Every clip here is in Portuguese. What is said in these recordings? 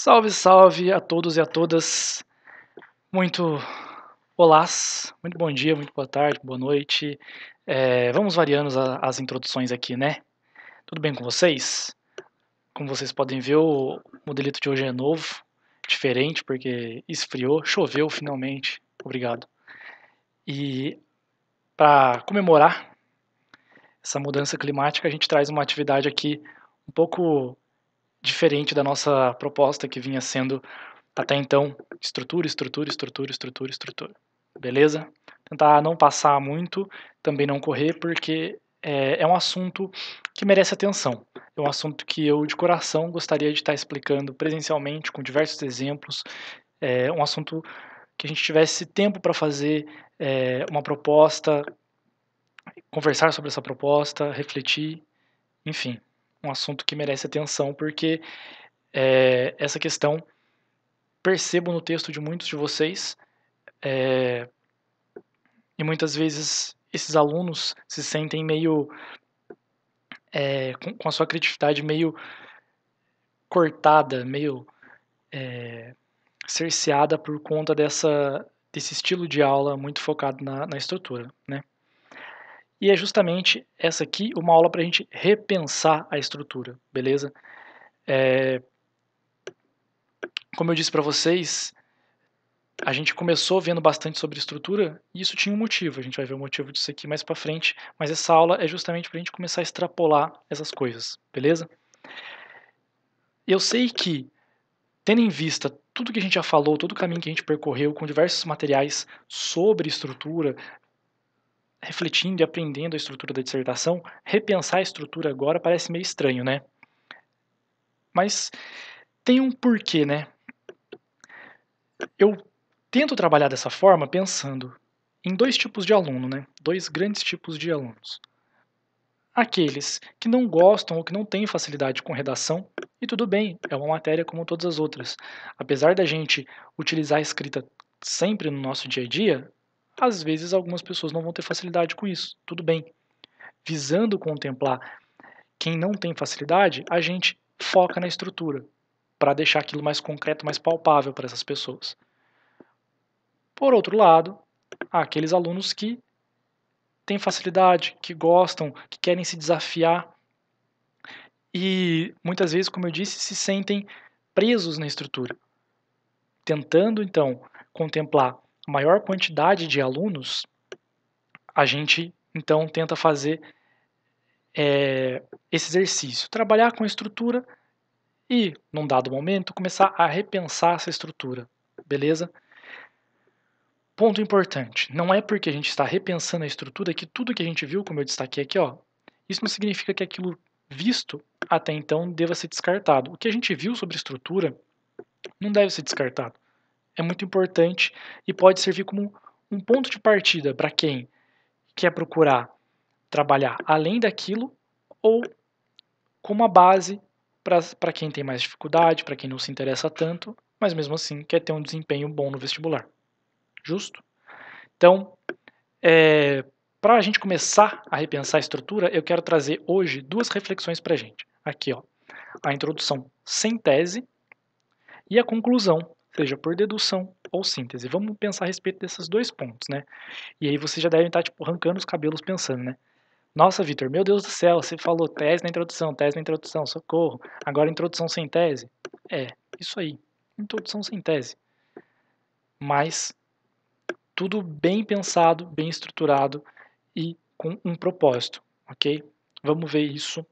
Salve, salve a todos e a todas. Muito olás, muito bom dia, muito boa tarde, boa noite. Vamos variando as introduções aqui, né? Tudo bem com vocês? Como vocês podem ver, o modelito de hoje é novo, diferente, porque esfriou, choveu finalmente. Obrigado. E para comemorar essa mudança climática, a gente traz uma atividade aqui um pouco diferente da nossa proposta que vinha sendo até então estrutura, estrutura, estrutura, estrutura, estrutura. Beleza? Tentar não passar muito, também não correr, porque é um assunto que merece atenção. É um assunto que eu, de coração, gostaria de estar explicando presencialmente, com diversos exemplos. É um assunto que a gente tivesse tempo para fazer uma proposta, conversar sobre essa proposta, refletir, enfim. Um assunto que merece atenção, porque essa questão percebo no texto de muitos de vocês, e muitas vezes esses alunos se sentem meio com a sua criatividade meio cortada, meio cerceada por conta desse estilo de aula muito focado na estrutura, né? E é justamente essa aqui uma aula para a gente repensar a estrutura, beleza? Como eu disse para vocês, a gente começou vendo bastante sobre estrutura e isso tinha um motivo, a gente vai ver o motivo disso aqui mais para frente, mas essa aula é justamente para a gente começar a extrapolar essas coisas, beleza? Eu sei que, tendo em vista tudo que a gente já falou, todo o caminho que a gente percorreu com diversos materiais sobre estrutura, refletindo e aprendendo a estrutura da dissertação, repensar a estrutura agora parece meio estranho, né? Mas tem um porquê, né? Eu tento trabalhar dessa forma pensando em dois tipos de aluno, né? Dois grandes tipos de alunos. Aqueles que não gostam ou que não têm facilidade com redação, e tudo bem, é uma matéria como todas as outras. Apesar da gente utilizar a escrita sempre no nosso dia a dia, às vezes algumas pessoas não vão ter facilidade com isso, tudo bem. Visando contemplar quem não tem facilidade, a gente foca na estrutura, para deixar aquilo mais concreto, mais palpável para essas pessoas. Por outro lado, há aqueles alunos que têm facilidade, que gostam, que querem se desafiar e muitas vezes, como eu disse, se sentem presos na estrutura. Tentando então contemplar a maior quantidade de alunos, a gente então tenta fazer esse exercício, trabalhar com a estrutura e, num dado momento, começar a repensar essa estrutura, beleza? Ponto importante, não é porque a gente está repensando a estrutura que tudo que a gente viu, como eu destaquei aqui, ó, isso não significa que aquilo visto até então deva ser descartado. O que a gente viu sobre estrutura não deve ser descartado. É muito importante e pode servir como um ponto de partida para quem quer procurar trabalhar além daquilo ou como uma base para quem tem mais dificuldade, para quem não se interessa tanto, mas mesmo assim quer ter um desempenho bom no vestibular. Justo? Então, para a gente começar a repensar a estrutura, eu quero trazer hoje duas reflexões para a gente. Aqui, ó, a introdução sem tese e a conclusão, seja por dedução ou síntese. Vamos pensar a respeito desses dois pontos, né? E aí vocês já devem estar tipo arrancando os cabelos pensando, né? Nossa, Vitor, meu Deus do céu, você falou tese na introdução, socorro. Agora introdução sem tese? Isso aí. Introdução sem tese. Mas tudo bem pensado, bem estruturado e com um propósito, ok? Vamos ver isso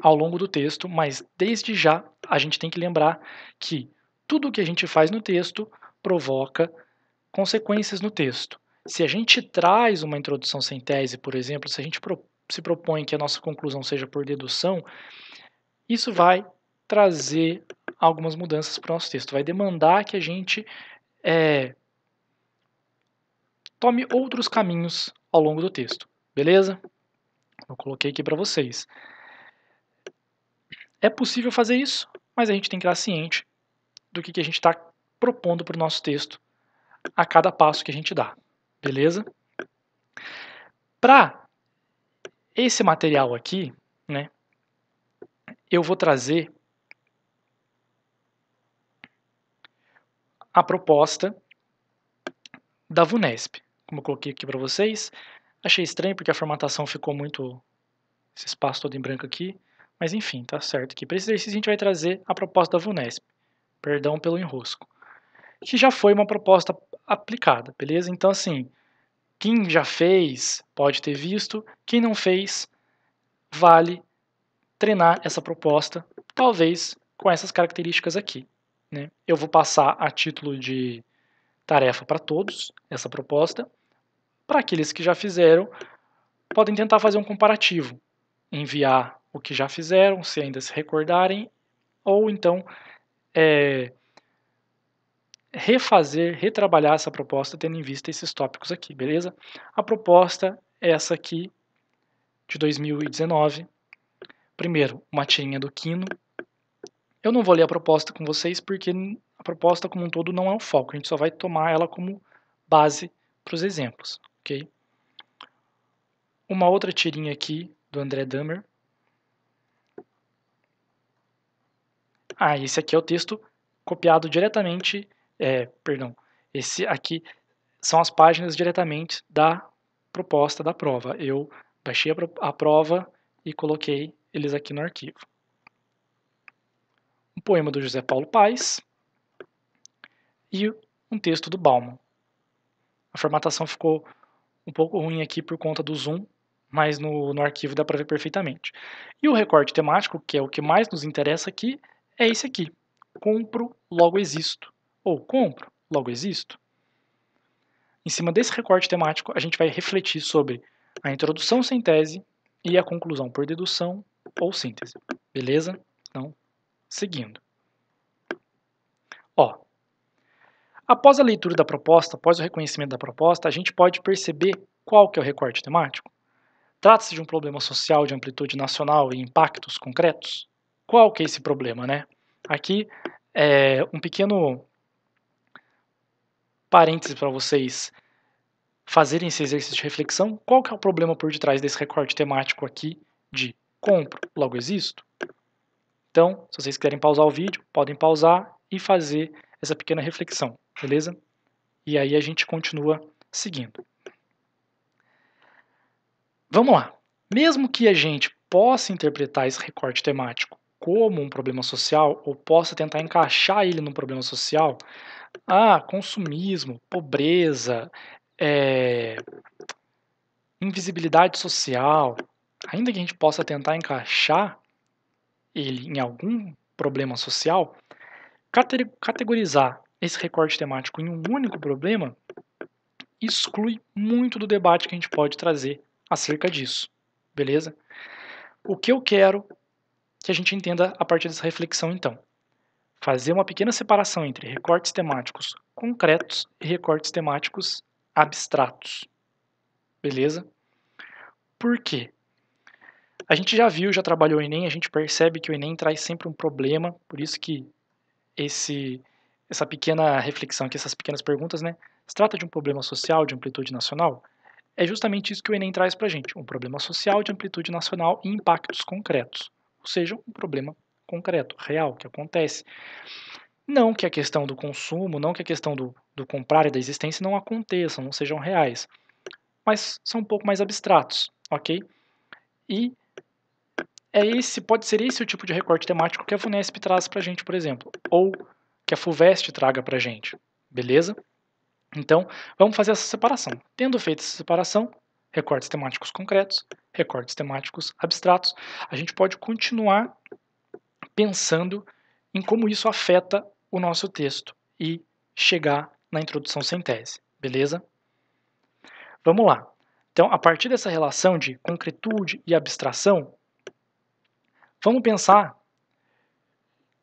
ao longo do texto, mas desde já a gente tem que lembrar que tudo o que a gente faz no texto provoca consequências no texto. Se a gente traz uma introdução sem tese, por exemplo, se a gente se propõe que a nossa conclusão seja por dedução, isso vai trazer algumas mudanças para o nosso texto, vai demandar que a gente tome outros caminhos ao longo do texto, beleza? Eu coloquei aqui para vocês. É possível fazer isso, mas a gente tem que estar ciente do que a gente está propondo para o nosso texto a cada passo que a gente dá, beleza? Para esse material aqui, né, eu vou trazer a proposta da VUNESP. Como eu coloquei aqui para vocês, achei estranho porque a formatação ficou muito, esse espaço todo em branco aqui, mas enfim, tá certo aqui. Para esse exercício a gente vai trazer a proposta da VUNESP, perdão pelo enrosco, que já foi uma proposta aplicada, beleza? Então assim, quem já fez pode ter visto, quem não fez, vale treinar essa proposta, talvez com essas características aqui, né? Eu vou passar a título de tarefa para todos, essa proposta. Para aqueles que já fizeram, podem tentar fazer um comparativo, enviar o que já fizeram, se ainda se recordarem, ou então retrabalhar essa proposta tendo em vista esses tópicos aqui, beleza? A proposta é essa aqui, de 2019. Primeiro, uma tirinha do Quino. Eu não vou ler a proposta com vocês porque a proposta como um todo não é o foco, a gente só vai tomar ela como base para os exemplos, ok? Uma outra tirinha aqui do André Dahmer. Esse aqui é o texto copiado diretamente, esse aqui são as páginas diretamente da proposta da prova. Eu baixei a prova e coloquei eles aqui no arquivo. Um poema do José Paulo Paes e um texto do Bauman. A formatação ficou um pouco ruim aqui por conta do zoom, mas no arquivo dá para ver perfeitamente. E o recorte temático, que é o que mais nos interessa aqui, é esse aqui. Compro, logo existo. Ou compro, logo existo. Em cima desse recorte temático, a gente vai refletir sobre a introdução sem tese e a conclusão por dedução ou síntese. Beleza? Então, seguindo. Após a leitura da proposta, após o reconhecimento da proposta, a gente pode perceber qual que é o recorte temático. Trata-se de um problema social de amplitude nacional e impactos concretos? Qual que é esse problema, né? Aqui é um pequeno parêntese para vocês fazerem esse exercício de reflexão. Qual que é o problema por detrás desse recorte temático aqui de compro, logo existo? Então, se vocês quiserem pausar o vídeo, podem pausar e fazer essa pequena reflexão, beleza? E aí a gente continua seguindo. Vamos lá. Mesmo que a gente possa interpretar esse recorte temático como um problema social, ou possa tentar encaixar ele num problema social, consumismo, pobreza, invisibilidade social, ainda que a gente possa tentar encaixar ele em algum problema social, categorizar esse recorte temático em um único problema exclui muito do debate que a gente pode trazer acerca disso, beleza? O que eu quero que a gente entenda a partir dessa reflexão, então? Fazer uma pequena separação entre recortes temáticos concretos e recortes temáticos abstratos, beleza? Por quê? A gente já viu, já trabalhou o Enem, a gente percebe que o Enem traz sempre um problema, por isso que essa pequena reflexão aqui, essas pequenas perguntas, né? Se trata de um problema social de amplitude nacional? É justamente isso que o Enem traz para a gente, um problema social de amplitude nacional e impactos concretos, ou seja, um problema concreto, real, que acontece. Não que a questão do consumo, não que a questão do comprar e da existência não aconteçam, não sejam reais, mas são um pouco mais abstratos, ok? E pode ser esse o tipo de recorte temático que a VUNESP traz para a gente, por exemplo, ou que a FUVEST traga para a gente, beleza? Então, vamos fazer essa separação. Tendo feito essa separação, recortes temáticos concretos, recortes temáticos abstratos, a gente pode continuar pensando em como isso afeta o nosso texto e chegar na introdução sem tese, beleza? Vamos lá. Então, a partir dessa relação de concretude e abstração, vamos pensar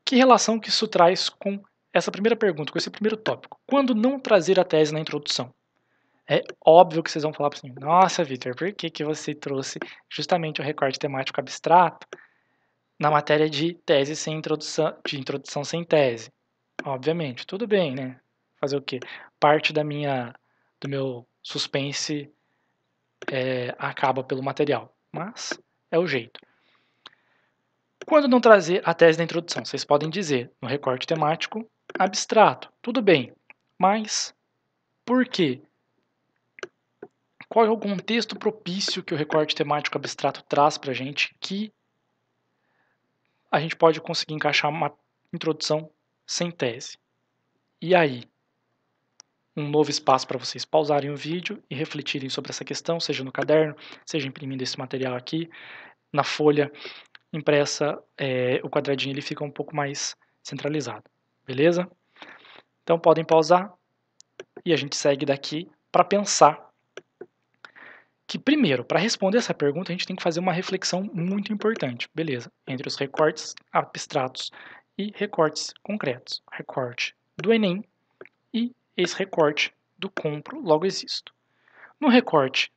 que relação que isso traz com essa primeira pergunta, com esse primeiro tópico. Quando não trazer a tese na introdução? É óbvio que vocês vão falar assim, nossa, Vitor, por que você trouxe justamente o recorte temático abstrato na matéria de tese sem introdução, de introdução sem tese? Obviamente, tudo bem, né? Fazer o quê? Parte do meu suspense acaba pelo material, mas é o jeito. Quando não trazer a tese da introdução, vocês podem dizer no recorte temático abstrato, tudo bem. Mas por quê? Qual é o contexto propício que o recorte temático abstrato traz para a gente que a gente pode conseguir encaixar uma introdução sem tese? E aí? Um novo espaço para vocês pausarem o vídeo e refletirem sobre essa questão, seja no caderno, seja imprimindo esse material aqui. Na folha impressa, o quadradinho ele fica um pouco mais centralizado, beleza? Então podem pausar e a gente segue daqui para pensar que, primeiro, para responder essa pergunta, a gente tem que fazer uma reflexão muito importante, beleza? Entre os recortes abstratos e recortes concretos. Recorte do Enem e esse recorte do Compro, logo existo. No recorte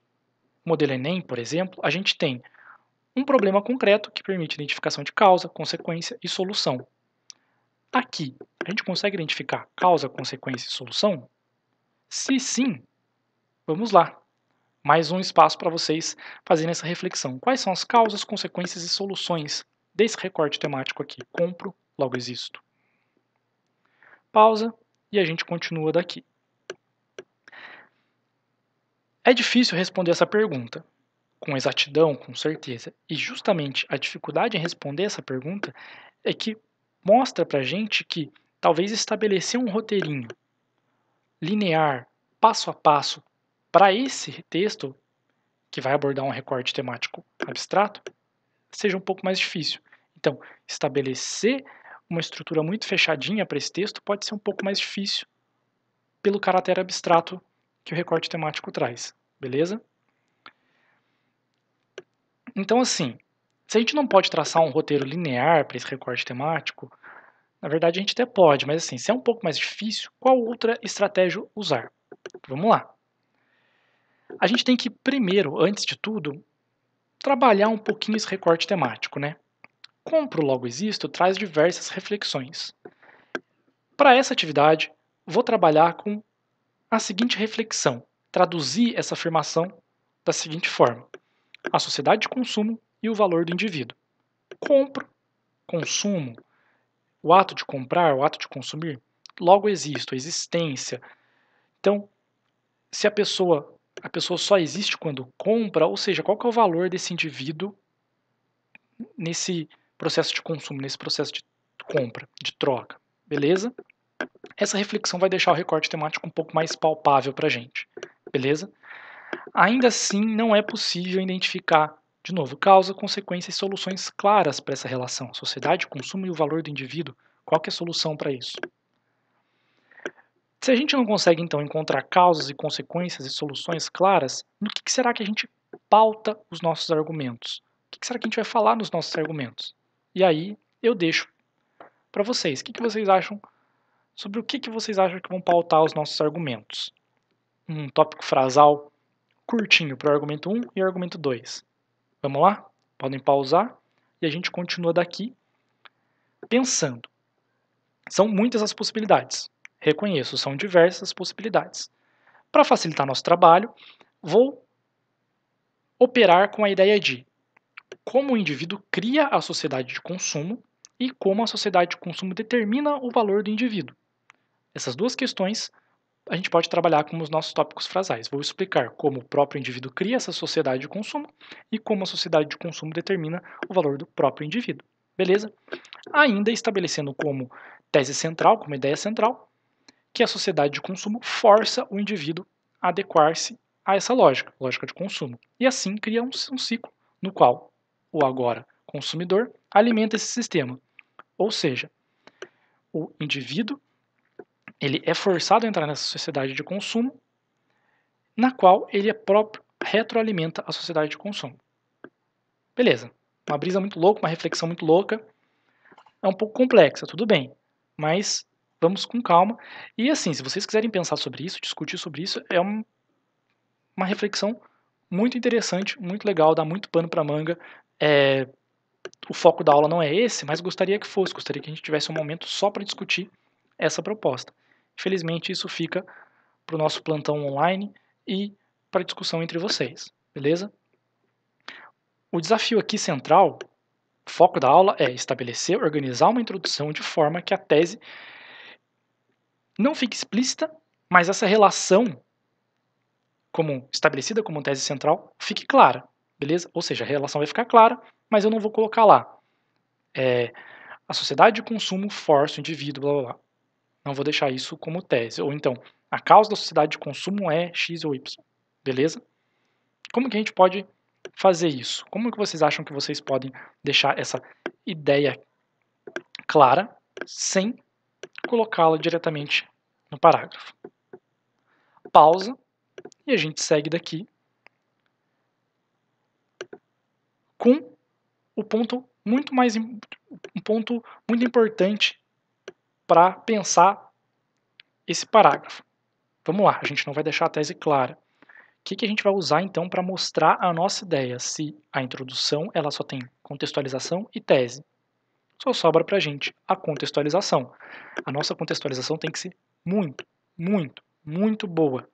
modelo Enem, por exemplo, a gente tem um problema concreto que permite identificação de causa, consequência e solução. Aqui, a gente consegue identificar causa, consequência e solução? Se sim, vamos lá. Mais um espaço para vocês fazerem essa reflexão. Quais são as causas, consequências e soluções desse recorte temático aqui? Compro, logo existo. Pausa e a gente continua daqui. É difícil responder essa pergunta com exatidão, com certeza. E justamente a dificuldade em responder essa pergunta é que mostra pra gente que talvez estabelecer um roteirinho linear, passo a passo, para esse texto, que vai abordar um recorte temático abstrato, seja um pouco mais difícil. Então, estabelecer uma estrutura muito fechadinha para esse texto pode ser um pouco mais difícil pelo caráter abstrato que o recorte temático traz, beleza? Então, assim, se a gente não pode traçar um roteiro linear para esse recorte temático, na verdade a gente até pode, mas assim, se é um pouco mais difícil, qual outra estratégia usar? Vamos lá. A gente tem que primeiro, antes de tudo, trabalhar um pouquinho esse recorte temático, né? Compro logo existo traz diversas reflexões. Para essa atividade, vou trabalhar com a seguinte reflexão, traduzir essa afirmação da seguinte forma: a sociedade de consumo e o valor do indivíduo. Compro, consumo, o ato de comprar, o ato de consumir, logo existo, existência. Então, se a pessoa só existe quando compra, ou seja, qual que é o valor desse indivíduo nesse processo de consumo, nesse processo de compra, de troca, beleza? Essa reflexão vai deixar o recorte temático um pouco mais palpável para a gente, beleza? Ainda assim, não é possível identificar, de novo, causa, consequência e soluções claras para essa relação, sociedade, consumo e o valor do indivíduo. Qual que é a solução para isso? Se a gente não consegue, então, encontrar causas e consequências e soluções claras, no que será que a gente pauta os nossos argumentos? O que será que a gente vai falar nos nossos argumentos? E aí, eu deixo para vocês. O que vocês acham sobre o que vocês acham que vão pautar os nossos argumentos? Um tópico frasal curtinho para o argumento 1 e o argumento 2. Vamos lá? Podem pausar e a gente continua daqui pensando. São muitas as possibilidades. Reconheço, são diversas possibilidades. Para facilitar nosso trabalho, vou operar com a ideia de como o indivíduo cria a sociedade de consumo e como a sociedade de consumo determina o valor do indivíduo. Essas duas questões a gente pode trabalhar com os nossos tópicos frasais. Vou explicar como o próprio indivíduo cria essa sociedade de consumo e como a sociedade de consumo determina o valor do próprio indivíduo. Beleza? Ainda estabelecendo como tese central, como ideia central, que a sociedade de consumo força o indivíduo a adequar-se a essa lógica, lógica de consumo. E assim cria um ciclo no qual o agora consumidor alimenta esse sistema. Ou seja, o indivíduo ele é forçado a entrar nessa sociedade de consumo, na qual ele próprio retroalimenta a sociedade de consumo. Beleza, uma brisa muito louca, uma reflexão muito louca, é um pouco complexa, tudo bem, mas vamos com calma. E assim, se vocês quiserem pensar sobre isso, discutir sobre isso, é uma reflexão muito interessante, muito legal, dá muito pano para manga. O foco da aula não é esse, mas gostaria que fosse, gostaria que a gente tivesse um momento só para discutir essa proposta. Infelizmente, isso fica para o nosso plantão online e para discussão entre vocês, beleza? O desafio aqui central, o foco da aula é estabelecer, organizar uma introdução de forma que a tese não fique explícita mas essa relação estabelecida como tese central fique clara, beleza? Ou seja, a relação vai ficar clara, mas eu não vou colocar lá a sociedade de consumo força o indivíduo, blá blá blá. Não vou deixar isso como tese. Ou então, a causa da sociedade de consumo é X ou Y, beleza? Como que a gente pode fazer isso? Como que vocês acham que vocês podem deixar essa ideia clara sem colocá-la diretamente no parágrafo? Pausa e a gente segue daqui com o ponto um ponto muito importante para pensar esse parágrafo. Vamos lá, a gente não vai deixar a tese clara. O que a gente vai usar então para mostrar a nossa ideia? Se a introdução ela só tem contextualização e tese, só sobra para a gente a contextualização. A nossa contextualização tem que ser muito, muito, muito boa.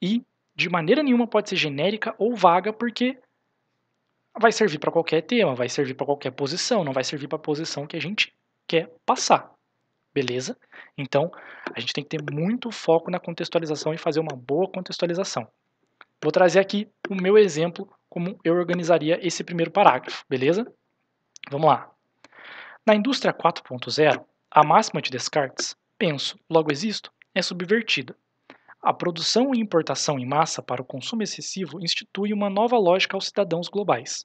E de maneira nenhuma pode ser genérica ou vaga, porque vai servir para qualquer tema, vai servir para qualquer posição, não vai servir para a posição que a gente quer passar. Beleza? Então, a gente tem que ter muito foco na contextualização e fazer uma boa contextualização. Vou trazer aqui o meu exemplo como eu organizaria esse primeiro parágrafo, beleza? Vamos lá. Na indústria 4.0, a máxima de Descartes, penso, logo existo, é subvertida. A produção e importação em massa para o consumo excessivo institui uma nova lógica aos cidadãos globais.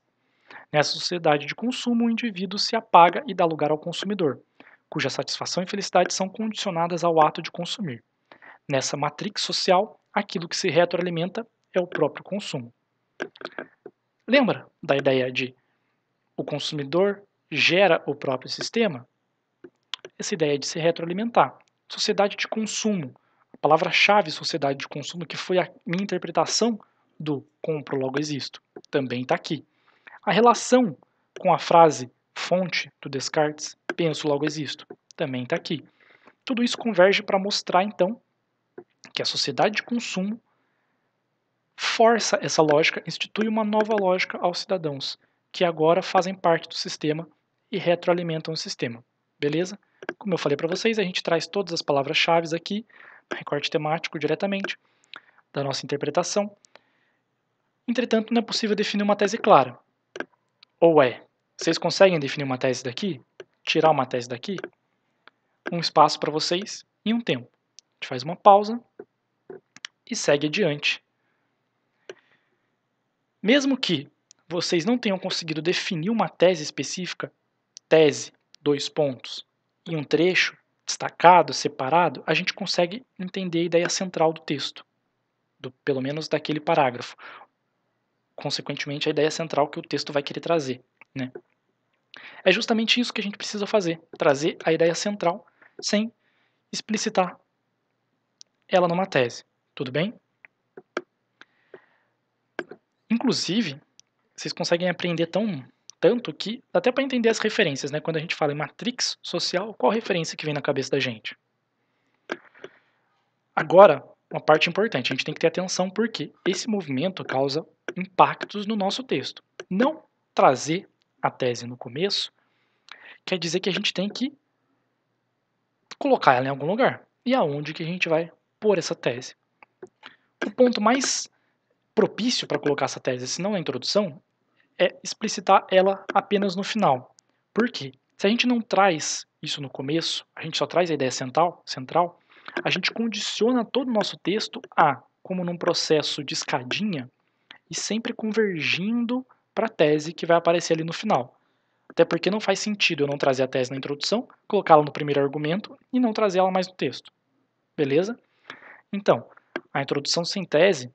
Nessa sociedade de consumo, o indivíduo se apaga e dá lugar ao consumidor, cuja satisfação e felicidade são condicionadas ao ato de consumir. Nessa matrix social, aquilo que se retroalimenta é o próprio consumo. Lembra da ideia de o consumidor gera o próprio sistema? Essa ideia de se retroalimentar. Sociedade de consumo. A palavra-chave sociedade de consumo, que foi a minha interpretação do compro logo existo, também está aqui. A relação com a frase fonte do Descartes, penso logo existo, também está aqui. Tudo isso converge para mostrar, então, que a sociedade de consumo força essa lógica, institui uma nova lógica aos cidadãos, que agora fazem parte do sistema e retroalimentam o sistema. Beleza? Como eu falei para vocês, a gente traz todas as palavras-chave aqui, no recorte temático diretamente, da nossa interpretação. Entretanto, não é possível definir uma tese clara. Ou é? Vocês conseguem definir uma tese daqui? Tirar uma tese daqui? Um espaço para vocês e um tempo. A gente faz uma pausa e segue adiante. Mesmo que vocês não tenham conseguido definir uma tese específica, tese, 2 pontos, em um trecho destacado, separado, a gente consegue entender a ideia central do texto, pelo menos daquele parágrafo. Consequentemente, a ideia central que o texto vai querer trazer. Né? É justamente isso que a gente precisa fazer, trazer a ideia central sem explicitar ela numa tese. Tudo bem? Inclusive, vocês conseguem aprender tanto que dá até para entender as referências, né? Quando a gente fala em matrix social, qual a referência que vem na cabeça da gente? Agora, uma parte importante, a gente tem que ter atenção porque esse movimento causa impactos no nosso texto. Não trazer a tese no começo quer dizer que a gente tem que colocar ela em algum lugar. E aonde que a gente vai pôr essa tese? O ponto mais propício para colocar essa tese, se não na introdução, é explicitar ela apenas no final. Por quê? Se a gente não traz isso no começo, a gente só traz a ideia central, a gente condiciona todo o nosso texto como num processo de escadinha, e sempre convergindo para a tese que vai aparecer ali no final. Até porque não faz sentido eu não trazer a tese na introdução, colocá-la no primeiro argumento e não trazer ela mais no texto. Beleza? Então, a introdução sem tese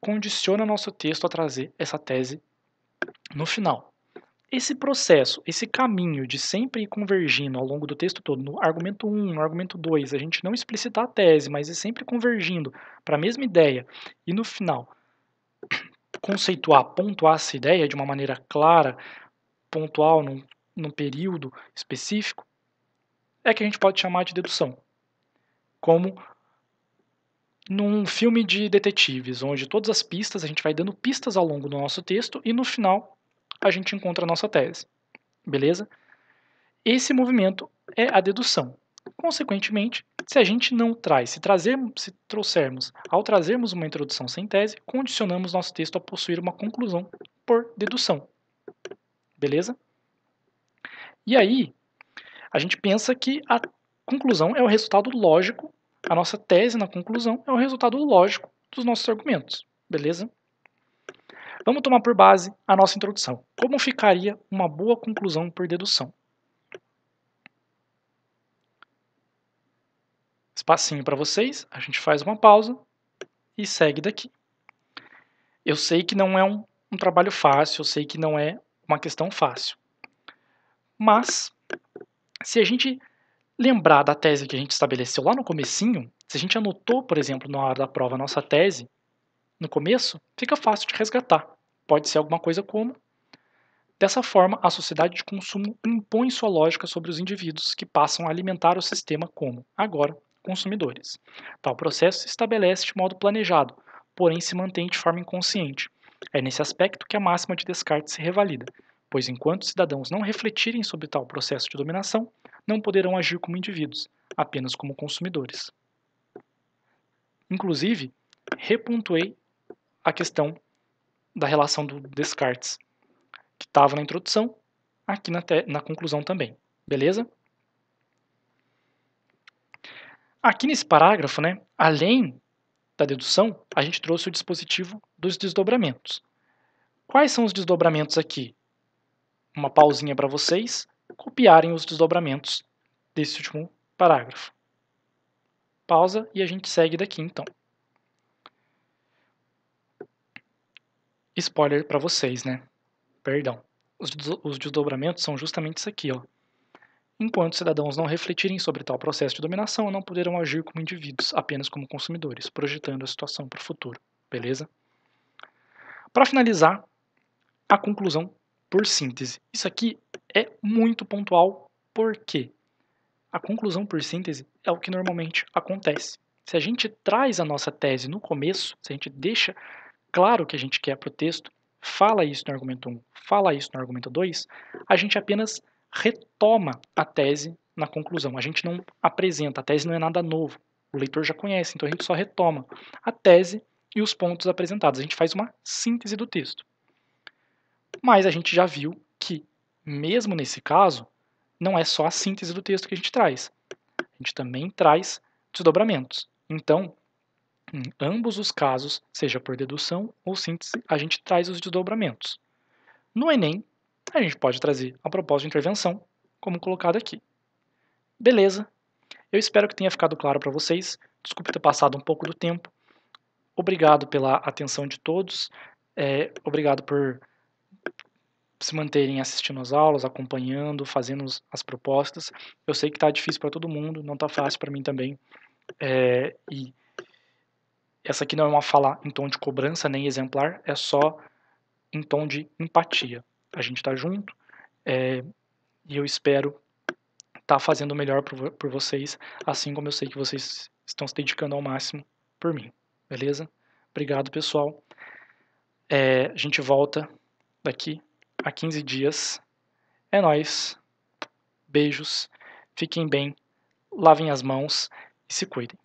condiciona nosso texto a trazer essa tese no final. Esse processo, esse caminho de sempre ir convergindo ao longo do texto todo, no argumento 1, no argumento 2, a gente não explicitar a tese, mas ir sempre convergindo para a mesma ideia e no final conceituar, pontuar essa ideia de uma maneira clara, pontual, num período específico, é que a gente pode chamar de dedução. Como num filme de detetives, onde todas as pistas, a gente vai dando pistas ao longo do nosso texto e no final a gente encontra a nossa tese. Beleza? Esse movimento é a dedução. Consequentemente, se a gente não traz, ao trazermos uma introdução sem tese, condicionamos nosso texto a possuir uma conclusão por dedução. Beleza? E aí, a gente pensa que a conclusão é o resultado lógico, a nossa tese na conclusão é o resultado lógico dos nossos argumentos. Beleza? Vamos tomar por base a nossa introdução. Como ficaria uma boa conclusão por dedução? Espacinho para vocês, a gente faz uma pausa e segue daqui. Eu sei que não é um trabalho fácil, eu sei que não é uma questão fácil. Mas, se a gente lembrar da tese que a gente estabeleceu lá no comecinho, se a gente anotou, por exemplo, na hora da prova a nossa tese, no começo, fica fácil de resgatar. Pode ser alguma coisa como: dessa forma, a sociedade de consumo impõe sua lógica sobre os indivíduos que passam a alimentar o sistema como, agora, consumidores. Tal processo se estabelece de modo planejado, porém se mantém de forma inconsciente. É nesse aspecto que a máxima de Descartes se revalida, pois enquanto os cidadãos não refletirem sobre tal processo de dominação, não poderão agir como indivíduos, apenas como consumidores. Inclusive, repontuei a questão da relação do Descartes, que estava na introdução, aqui na conclusão também. Beleza? Aqui nesse parágrafo, né, além da dedução, a gente trouxe o dispositivo dos desdobramentos. Quais são os desdobramentos aqui? Uma pausinha para vocês copiarem os desdobramentos desse último parágrafo. Pausa e a gente segue daqui então. Spoiler para vocês, né? Perdão. Os desdobramentos são justamente isso aqui, ó. Enquanto cidadãos não refletirem sobre tal processo de dominação, não poderão agir como indivíduos, apenas como consumidores, projetando a situação para o futuro. Beleza? Para finalizar, a conclusão por síntese. Isso aqui é muito pontual, porque a conclusão por síntese é o que normalmente acontece. Se a gente traz a nossa tese no começo, se a gente deixa claro o que a gente quer para o texto, fala isso no argumento 1, fala isso no argumento 2, a gente apenas retoma a tese na conclusão. A gente não apresenta, a tese não é nada novo. O leitor já conhece, então a gente só retoma a tese e os pontos apresentados. A gente faz uma síntese do texto. Mas a gente já viu que, mesmo nesse caso, não é só a síntese do texto que a gente traz. A gente também traz desdobramentos. Então, em ambos os casos, seja por dedução ou síntese, a gente traz os desdobramentos. No Enem, a gente pode trazer a proposta de intervenção, como colocado aqui. Beleza? Eu espero que tenha ficado claro para vocês. Desculpe ter passado um pouco do tempo. Obrigado pela atenção de todos. Obrigado por se manterem assistindo as aulas, acompanhando, fazendo as propostas. Eu sei que está difícil para todo mundo, não está fácil para mim também. E essa aqui não é uma fala em tom de cobrança nem exemplar, é só em tom de empatia. A gente está junto e eu espero estar fazendo o melhor por vocês, assim como eu sei que vocês estão se dedicando ao máximo por mim. Beleza? Obrigado, pessoal. A gente volta daqui a 15 dias. É nóis. Beijos. Fiquem bem. Lavem as mãos e se cuidem.